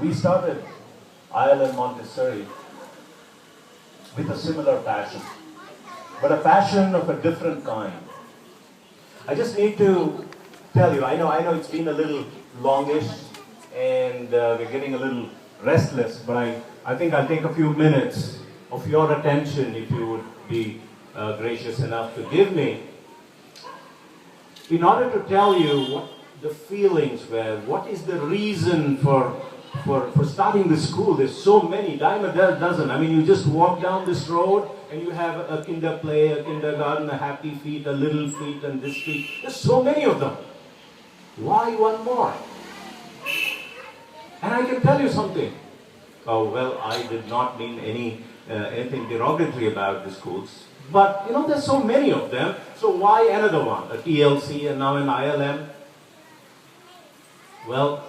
We started Ireland Montessori with a similar passion, but a passion of a different kind. I just need to tell you, I know it's been a little longish and we're getting a little restless, but I think I'll take a few minutes of your attention if you would be gracious enough to give me, in order to tell you what the feelings were, what is the reason for starting the school. There's so many, dime a dozen. I mean, you just walk down this road and you have a kinder play, a kindergarten, a happy feet, a little feet, and this feet. There's so many of them. Why one more? And I can tell you something. Oh, well, I did not mean anything derogatory about the schools. But, you know, there's so many of them. So why another one? A TLC and now an ILM? Well,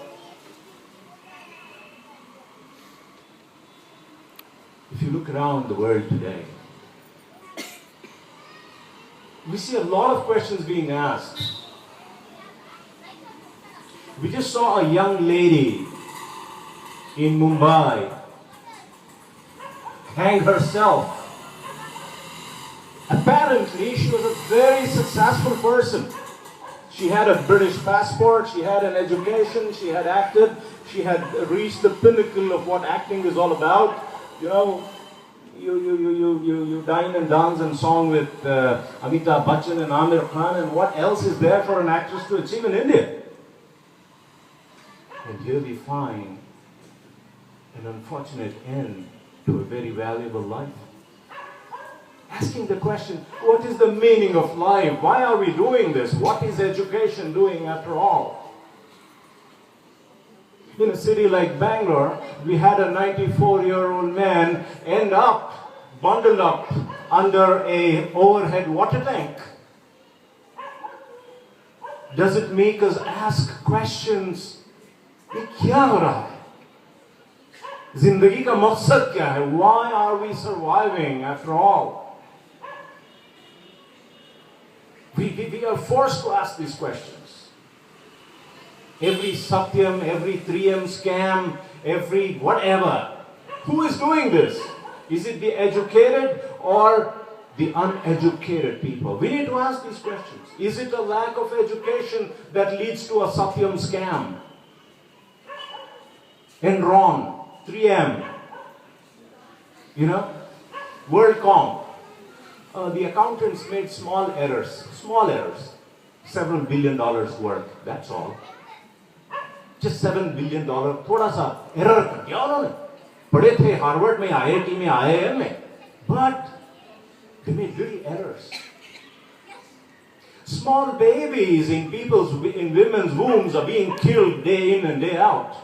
if you look around the world today, we see a lot of questions being asked. We just saw a young lady in Mumbai hang herself. Apparently, she was a very successful person. She had a British passport, she had an education, she had acted, she had reached the pinnacle of what acting is all about. You know, you dine and dance and song with Amitabh Bachchan and Amir Khan, and what else is there for an actress to achieve in India? And here we find an unfortunate end to a very valuable life. Asking the question, what is the meaning of life? Why are we doing this? What is education doing after all? In a city like Bangalore, we had a 94-year-old man end up bundled up under an overhead water tank. Does it make us ask questions? ये क्या हो रहा है? जिंदगी का मकसद क्या है? Why are we surviving after all? We are forced to ask these questions. Every Satyam, every 3M scam, every whatever. Who is doing this? Is it the educated or the uneducated people? We need to ask these questions. Is it a lack of education that leads to a Satyam scam? Enron, 3M, you know, WorldCom. The accountants made small errors, several $7 billion worth, that's all. Just $7 billion, थोड़ा सा error कर दिया उन्होंने. पढ़े थे Harvard में, IIT में, IIM में, but they made little errors. Small babies in women's wombs are being killed day in and day out.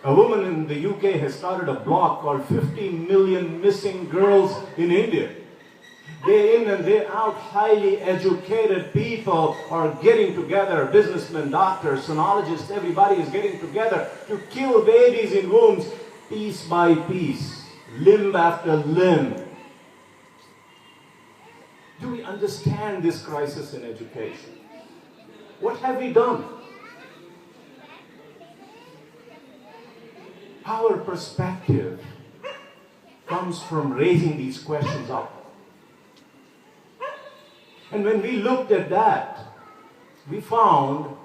A woman in the UK has started a blog called 50 Million Missing Girls in India. Day in and day out, highly educated people are getting together, businessmen, doctors, sonologists, everybody is getting together to kill babies in wombs piece by piece, limb after limb. Do we understand this crisis in education? What have we done? Our perspective comes from raising these questions up. And when we looked at that, we found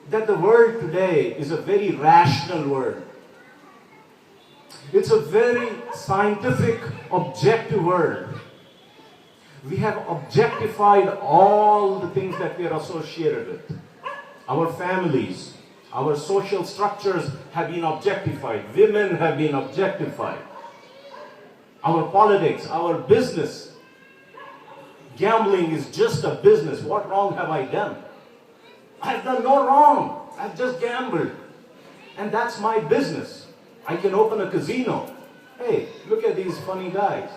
that the world today is a very rational world. It's a very scientific, objective world. We have objectified all the things that we are associated with. Our families, our social structures have been objectified. Women have been objectified. Our politics, our business. Gambling is just a business. What wrong have I done? I've done no wrong. I've just gambled. And that's my business. I can open a casino. Hey, look at these funny guys.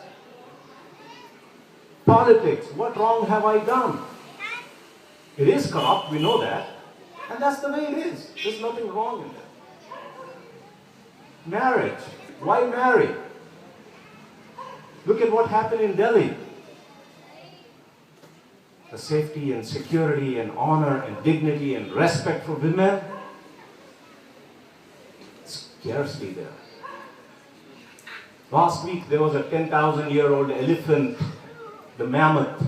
Politics, what wrong have I done? It is corrupt, we know that. And that's the way it is. There's nothing wrong in that. Marriage, why marry? Look at what happened in Delhi. The safety and security and honor and dignity and respect for women. scarcely there. Last week there was a 10,000-year-old elephant, the mammoth,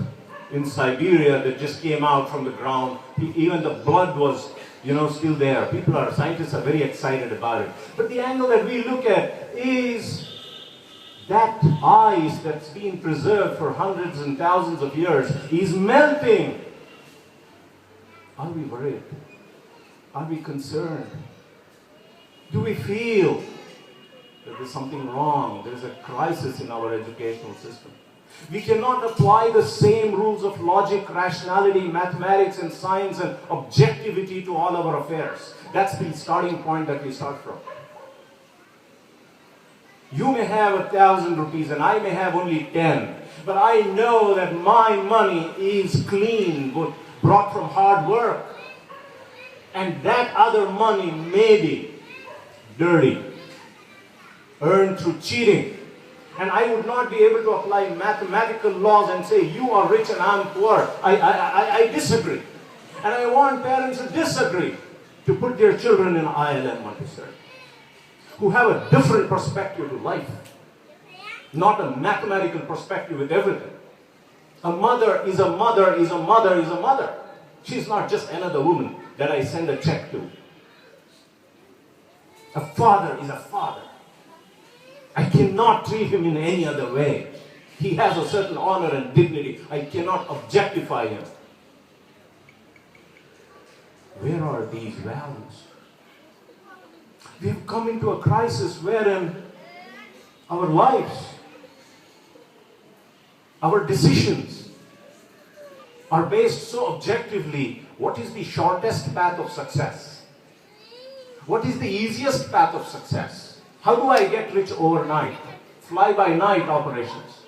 in Siberia that just came out from the ground. Even the blood was, still there. Scientists are very excited about it. But the angle that we look at is that ice that's been preserved for hundreds and thousands of years is melting. Are we worried? Are we concerned? Do we feel that there's something wrong? There's a crisis in our educational system. We cannot apply the same rules of logic, rationality, mathematics, and science and objectivity to all our affairs. That's the starting point that we start from. You may have 1,000 rupees and I may have only 10. But I know that my money is clean, brought from hard work. And that other money may be dirty, earned through cheating. And I would not be able to apply mathematical laws and say, you are rich and I'm poor. I disagree. And I want parents to disagree, to put their children in ILM Montessori, who have a different perspective to life, not a mathematical perspective with everything. A mother is a mother is a mother is a mother. She's not just another woman that I send a check to. A father is a father. I cannot treat him in any other way. He has a certain honor and dignity. I cannot objectify him. Where are these values? We have come into a crisis wherein our lives, our decisions are based so objectively. What is the shortest path of success? What is the easiest path of success? How do I get rich overnight? Fly-by-night operations.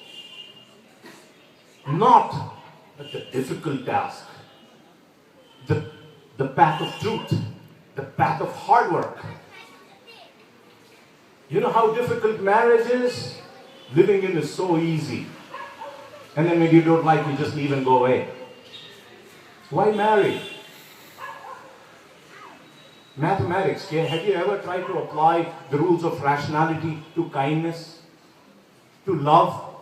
Not the difficult task. The path of truth. The path of hard work. You know how difficult marriage is? Living in is so easy. And then when you don't like, you just leave and go away. Why marry? Mathematics, have you ever tried to apply the rules of rationality to kindness, to love,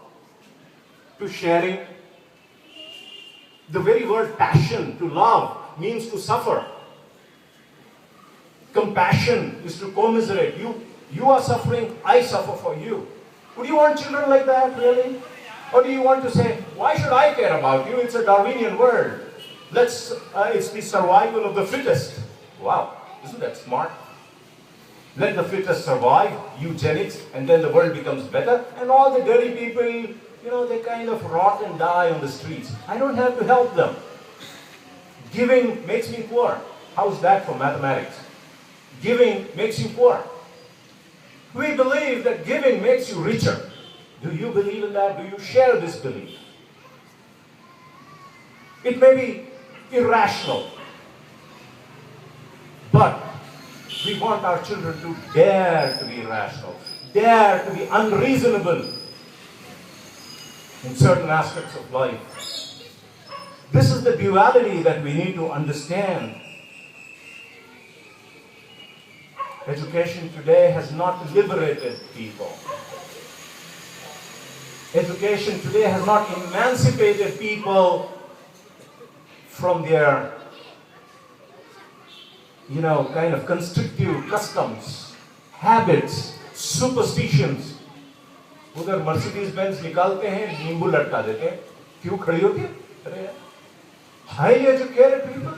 to sharing? The very word passion, to love, means to suffer. Compassion is to commiserate. You are suffering, I suffer for you. Would you want children like that, really? Or do you want to say, why should I care about you? It's a Darwinian word. It's the survival of the fittest. Wow. Isn't that smart? Let the fittest survive, eugenics, and then the world becomes better, and all the dirty people, they kind of rot and die on the streets. I don't have to help them. Giving makes me poor. How's that for mathematics? Giving makes you poor. We believe that giving makes you richer. Do you believe in that? Do you share this belief? It may be irrational. But we want our children to dare to be irrational, dare to be unreasonable in certain aspects of life. This is the duality that we need to understand. Education today has not liberated people. Education today has not emancipated people from their kind of constrictive customs, habits, superstitions. उधर Mercedes Benz निकालते हैं, नींबू लटका देते हैं. क्यों खड़ी होती है? अरे highly educated people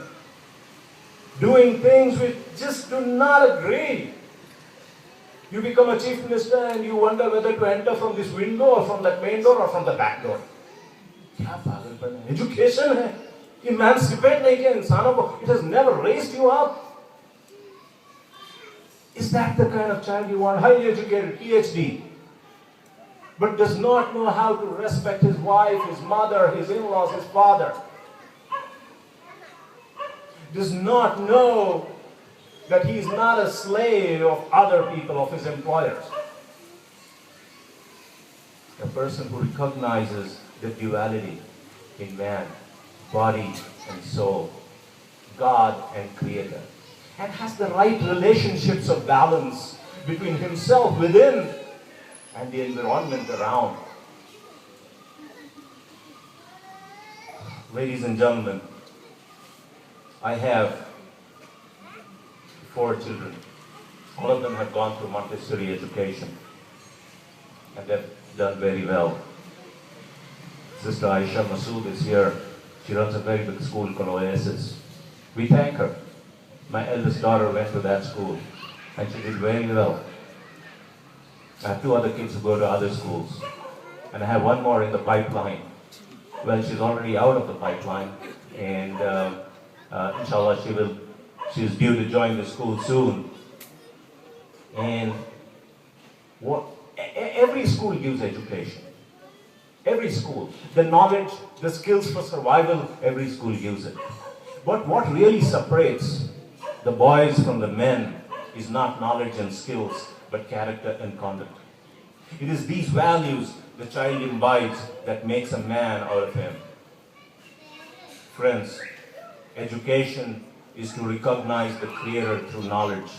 doing things which just do not agree. You become a chief minister and you wonder whether to enter from this window or from that main door or from the back door. क्या पागलपन है? Education है. Emancipate नहीं किया इंसानों को. It has never raised you up. Is that the kind of child you want? Highly educated, PhD, but does not know how to respect his wife, his mother, his in-laws, his father. Does not know that he is not a slave of other people, of his employers. A person who recognizes the duality in man, body and soul, God and Creator, and has the right relationships of balance between himself within and the environment around. Ladies and gentlemen, I have 4 children. All of them have gone through Montessori education and they've done very well. Sister Aisha Masood is here. She runs a very big school called Oasis. We thank her. My eldest daughter went to that school and she did very well. I have 2 other kids who go to other schools. And I have 1 more in the pipeline. Well, she's already out of the pipeline and inshallah she's due to join the school soon. And every school gives education. Every school. The knowledge, the skills for survival, every school gives it. But what really separates the boys from the men is not knowledge and skills, but character and conduct. It is these values the child imbibes that makes a man out of him. Friends, education is to recognize the Creator through knowledge,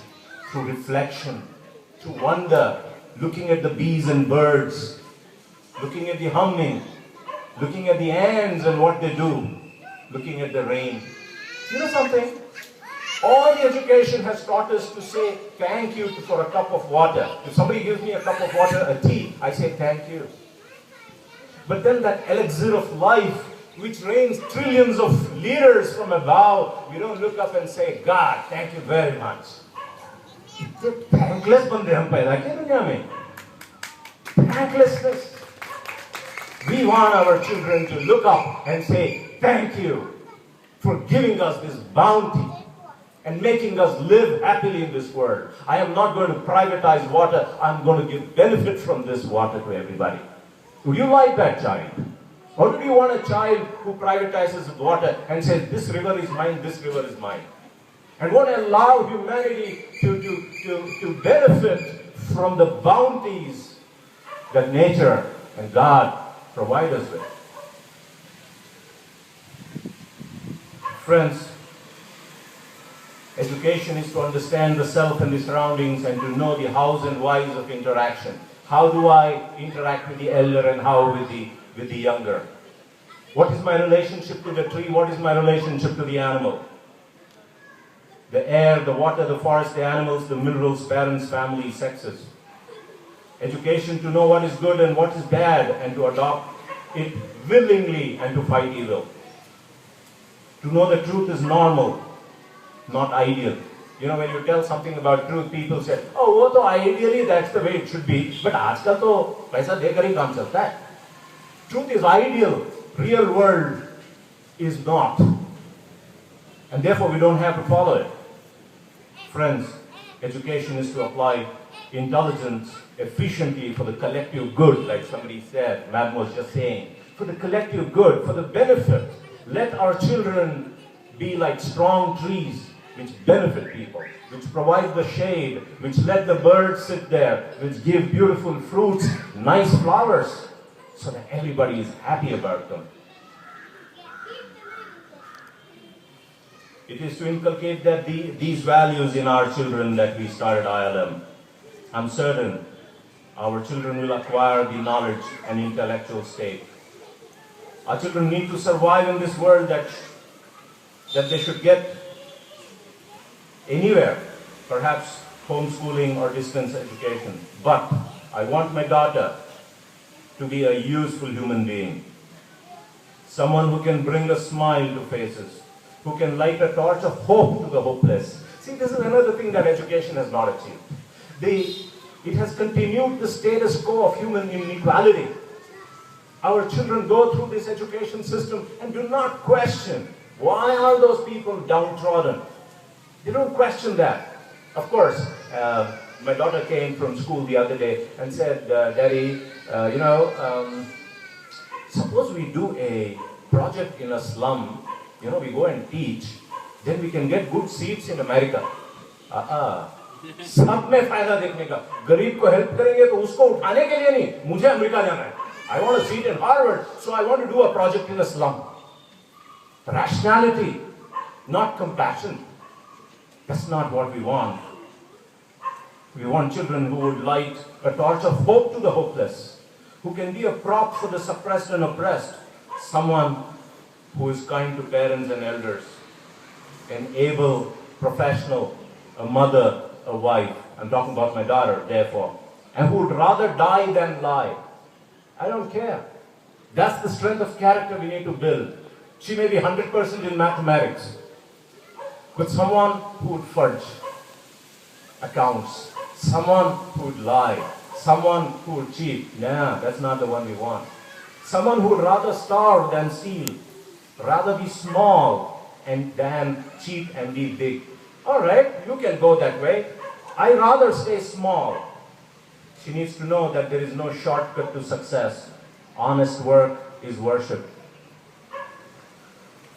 through reflection, to wonder, looking at the bees and birds, looking at the humming, looking at the ants and what they do, looking at the rain. You know something? All the education has taught us to say thank you for a cup of water. If somebody gives me a cup of water, a tea, I say thank you. But then that elixir of life, which rains trillions of liters from above, we don't look up and say, God, thank you very much. Thankless bande hum paida kiye duniya mein. Thanklessness. We want our children to look up and say, thank you for giving us this bounty and making us live happily in this world. I am not going to privatize water. I'm going to give benefit from this water to everybody. Would you like that child? Or do you want a child who privatizes water and says, this river is mine, this river is mine? And won't allow humanity to benefit from the bounties that nature and God provide us with. Friends, education is to understand the self and the surroundings and to know the hows and whys of interaction. How do I interact with the elder and how with the younger? What is my relationship to the tree? What is my relationship to the animal? The air, the water, the forest, the animals, the minerals, parents, family, sexes. Education to know what is good and what is bad and to adopt it willingly and to fight evil. To know the truth is normal, not ideal. You know, when you tell something about truth, people say, oh, wo to ideally that's the way it should be. But aajkal to paisa dekar hi kaam chalta hai. Truth is ideal, real world is not. And therefore we don't have to follow it. Friends, education is to apply intelligence efficiently for the collective good, like somebody said, Madam was just saying. For the collective good, for the benefit. Let our children be like strong trees which benefit people, which provide the shade, which let the birds sit there, which give beautiful fruits, nice flowers, so that everybody is happy about them. It is to inculcate that these values in our children that we started ILM. I'm certain our children will acquire the knowledge and intellectual state. Our children need to survive in this world that they should get anywhere, perhaps homeschooling or distance education. But I want my daughter to be a useful human being. Someone who can bring a smile to faces, who can light a torch of hope to the hopeless. See, this is another thing that education has not achieved. It has continued the status quo of human inequality. Our children go through this education system and do not question, why are those people downtrodden? They don't question that. Of course, my daughter came from school the other day and said, Daddy, suppose we do a project in a slum, we go and teach, then we can get good seats in America. सब में फायदा देखने का, गरीब को help करेंगे तो उसको उठाने के लिए नहीं, मुझे अमेरिका जाना है. I want a seat in Harvard, so I want to do a project in a slum. Rationality, not compassion. That's not what we want. We want children who would light a torch of hope to the hopeless, who can be a prop for the suppressed and oppressed, someone who is kind to parents and elders, an able professional, a mother, a wife. I'm talking about my daughter, therefore, and who would rather die than lie. I don't care. That's the strength of character we need to build. She may be 100% in mathematics, but someone who would fudge accounts, someone who would lie, someone who would cheat. Nah, that's not the one we want. Someone who would rather starve than steal, rather be small than cheat and be big. All right, you can go that way. I rather stay small. She needs to know that there is no shortcut to success. Honest work is worship.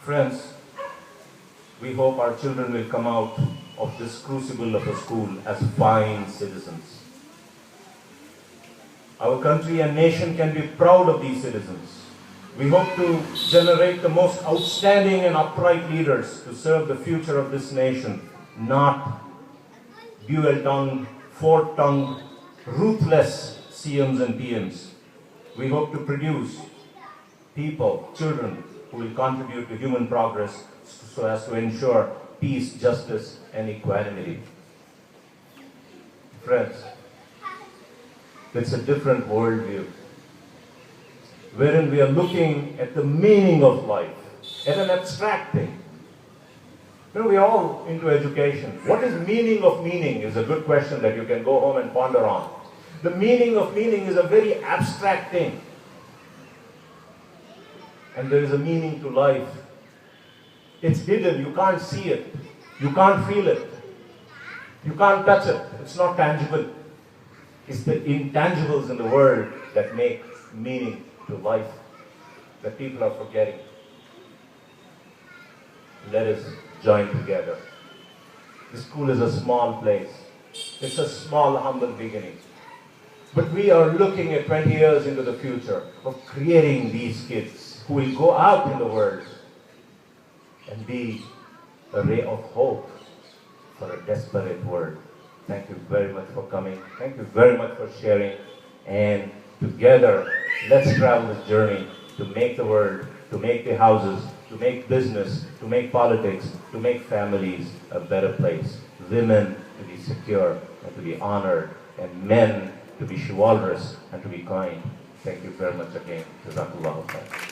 Friends, we hope our children will come out of this crucible of a school as fine citizens. Our country and nation can be proud of these citizens. We hope to generate the most outstanding and upright leaders to serve the future of this nation, not dual-tongued, four-tongued, ruthless CMs and PMs. We hope to produce people, children, who will contribute to human progress so as to ensure peace, justice, and equanimity. Friends, it's a different worldview, wherein we are looking at the meaning of life, at an abstract thing. You know, we are all into education. What is meaning of meaning is a good question that you can go home and ponder on. The meaning of meaning is a very abstract thing. And there is a meaning to life. It's hidden, you can't see it. You can't feel it. You can't touch it. It's not tangible. It's the intangibles in the world that make meaning to life that people are forgetting. Let us join together. The school is a small place. It's a small, humble beginning. But we are looking at 20 years into the future of creating these kids who will go out in the world and be a ray of hope for a desperate world. Thank you very much for coming. Thank you very much for sharing. And together, let's travel this journey to make the world, to make the houses, to make business, to make politics, to make families a better place. Women to be secure and to be honored, and men to be chivalrous and to be kind. Thank you very much again. Jazakallahu khair.